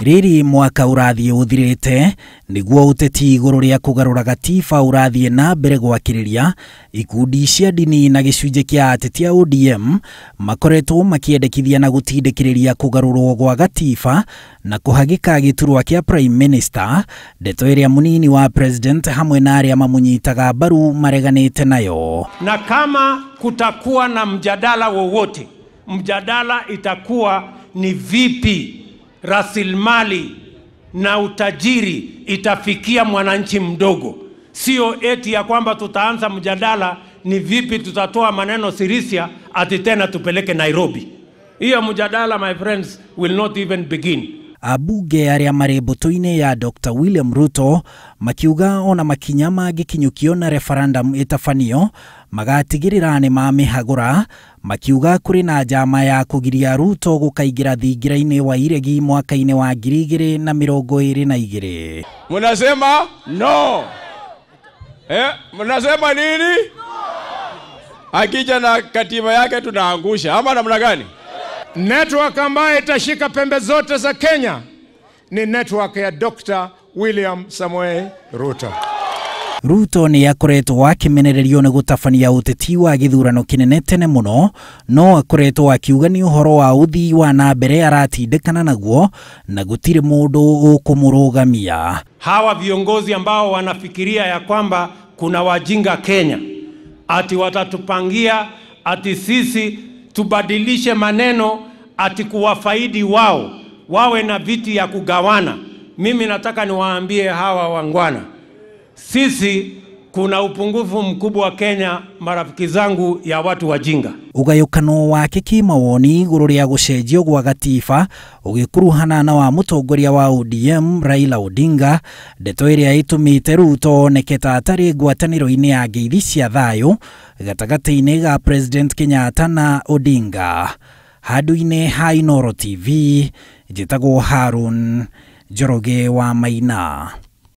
Riri mwaka urathie uthirite niguo uteti iguru ria kugarura gatiba urathie na mbere gwakiriria ikundi cia dini na gicunje kia ateti a ODM makoretwo makiendekithia na gutindikiriria kugarurwo gwa gatiba na kuhagika giturwa kia Prime Minister, ndeto iria munini wa president hamwe na aria mamunyitaga mbaru mareganite nayo. Na kama kutakuwa na mjadala wowote, mjadala itakuwa ni vipi rasilimali na utajiri itafikia mwananchi mdogo. Sio eti ya kwamba tutaanza mjadala ni vipi tutatoa maneno Sirisia ati tena tupeleke Nairobi. Hiyo mjadala, my friends, will not even begin. Ambunge aria mari mbutu-ini ya Dr. William Ruto makiuga ona makinya magikinyukio na referendum itabanio magatigirira ni mamihagura, makiuga kuri na njama ya kugiria Ruto gukaigira thingira-ini wa iregi mwaka-ini wa 2022. Munasema no. Munasema nini? Akija na katiba yake tunaangusha ama namna gani? Network ambayo itashika pembe zote za Kenya ni network ya Dr. William Samoei Ruto. Ruto ni akoretwo akimenererio ni gutabania uteti wa githurano kinene tene muno, no akoretwo akiuga ni uhoro wa uthii wa na mbere aratindikana naguo na gutiri mundu ukumurugamia. Hawa viongozi ambao wanafikiria ya kwamba kuna wajinga Kenya ati watatupangia ati sisi tubadilishe maneno ati kuwafaidi wao, wawe na viti ya kugawana. Mimi nataka niwaambie hawa wangwana, sisi kuna upungufu mkubwa wa Kenya, marafiki zangu, ya watu wajinga. Ugayukano wake kimawoni iguru ria gucenjio gwa gatiba ugikuruhana na wa mutongoria wa ODM Raila Odinga, ndeto iria itumite Ruto oneketa atari ngwataniro-ini ya ngeithi cia thayu gatagati-ini ga President Kenyatta na Odinga. Handu-ini ha Inooro TV, njitagwo Harun Njoroge wa Maina.